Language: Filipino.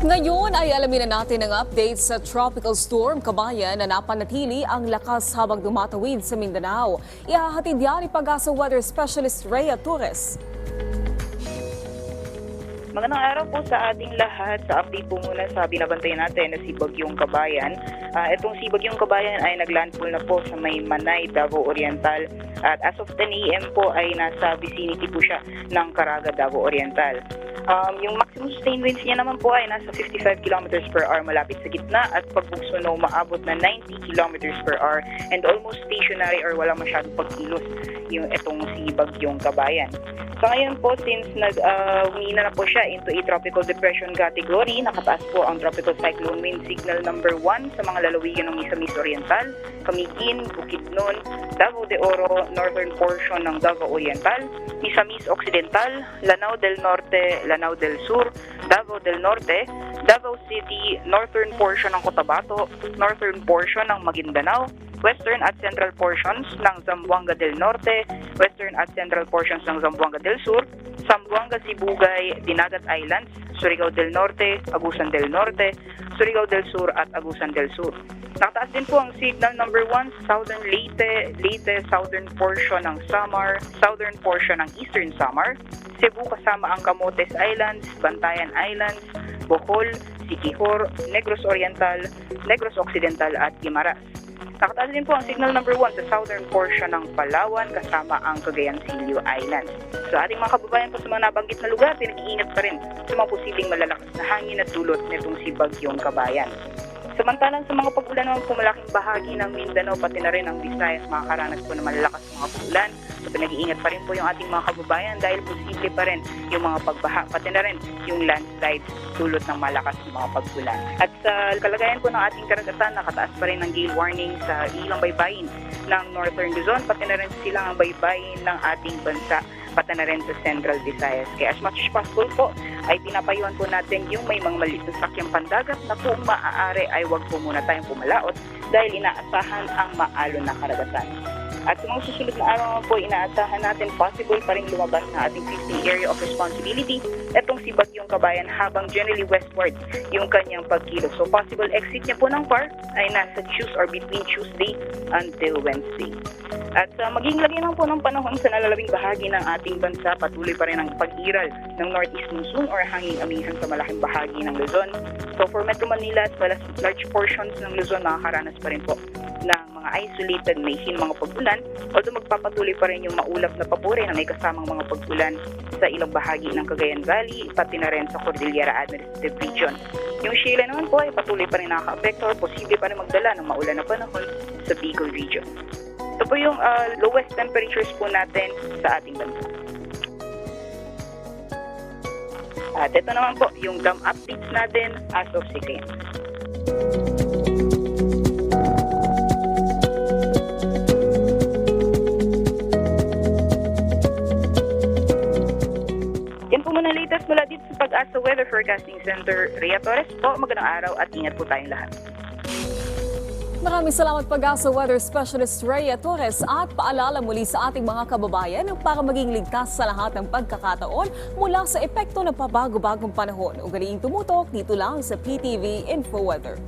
Ngayon ay alamin na natin ang update sa Tropical Storm Kabayan na napanatili ang lakas habang dumatawid sa Mindanao. Ihahatid yan ni Pag-asa Weather Specialist Rhea Torres. Magandang araw po sa ating lahat. Sa update po muna sa binabantayan natin na si Bagyong Kabayan. Itong si Bagyong Kabayan ay naglandfall na po sa may Manay, Davao Oriental. At as of 10 a.m. po ay nasa vicinity po siya ng Caraga, Davao Oriental. Yung maximum sustained winds niya naman po ay nasa 55 kilometers per hour malapit sa gitna at pagbugso na umaabot na 90 kilometers per hour and almost stationary or wala masyadong pagkilos yung itong si Bagyong Kabayan. So ngayon po, since humina na po siya into a tropical depression category, nakataas po ang tropical cyclone wind signal number 1 sa mga lalawigan ng Misamis Oriental, Camiguin, Bukidnon, Davao de Oro, northern portion ng Davao Oriental, Misamis Occidental, Lanao del Norte, Lanao del Sur, Davao del Norte, Davao City, northern portion ng Cotabato, northern portion ng Maguindanao, western at central portions ng Zamboanga del Norte, western at central portions ng Zamboanga del Sur, Zamboanga, Sibugay, Dinagat Islands, Surigao del Norte, Agusan del Norte, Surigao del Sur at Agusan del Sur. Nakataas din po ang signal number 1 sa southern Leyte, southern portion ng Samar, southern portion ng eastern Samar, Cebu kasama ang Camotes Islands, Bantayan Islands, Bohol, Siquijor, Negros Oriental, Negros Occidental at Guimaras. Nakataas din po ang signal number 1 sa southern portion ng Palawan kasama ang Cagayan Silio Islands. Sa ating mga kababayan po sa mga nabanggit na lugar, pinag-iingat pa rin sa mga posibleng malalakas na hangin at dulot nitong si Bagyong Kabayan. Samantalang sa mga pag-ulan naman po malaking bahagi ng Mindanao pati na rin ang Visayas makakaranas po ng malalakas mga pag-ulan. So pinag-iingat pa rin po yung ating mga kababayan dahil posible pa rin yung mga pagbaha pati na rin yung landslides dulot ng malakas na mga pag-ulan. At sa kalagayan po ng ating karagatan, nakataas pa rin ng gale warning sa ilang baybayin ng Northern Luzon pati na rin sa silangang baybayin ng ating bansa pati na rin sa Central Visayas. Kaya as much as possible po ay pinapayuhan po natin yung may mga maliit na sakyang pandagat na kung maaari ay wag po muna tayong pumalaot dahil inaasahan ang maalon na karagatan. At sa mga susunod na araw po, inaasahan natin possible pa rin lumabas na ating 50 area of responsibility etong si Bagyong Kabayan habang generally westward yung kanyang pagkilos. So possible exit niya po ng PAR ay nasa between Tuesday until Wednesday. At maging lagi lang po ng panahon sa nalalabing bahagi ng ating bansa, patuloy pa rin ang pag-iral ng northeast monsoon or hanging amihan sa malaking bahagi ng Luzon. So for Metro Manila as well as large portions ng Luzon, makakaranas pa rin po ng mga isolated may mga pag-ulan, although magpapatuloy pa rin yung maulap na papuri na may kasamang mga pag-ulan sa ilang bahagi ng Cagayan Valley, pati na rin sa Cordillera Administrative Region. Yung Sheila naman po ay patuloy pa rin nakaka-apekto, posible pa rin magdala ng maulan na panahon sa Bicol Region. Ito po yung lowest temperatures po natin sa ating bansa. At ito naman po yung dam updates natin as of 6 a.m. Yan po muna latest mula dito sa Pag-asa Weather Forecasting Center. Rhea Torres po, magandang araw at ingat po tayong lahat. Maraming salamat Pag-asa Weather Specialist Rhea Torres at paalala muli sa ating mga kababayan para maging ligtas sa lahat ng pagkakataon mula sa epekto ng pabago-bagong panahon. Ugaliing tumutok dito lang sa PTV Info Weather.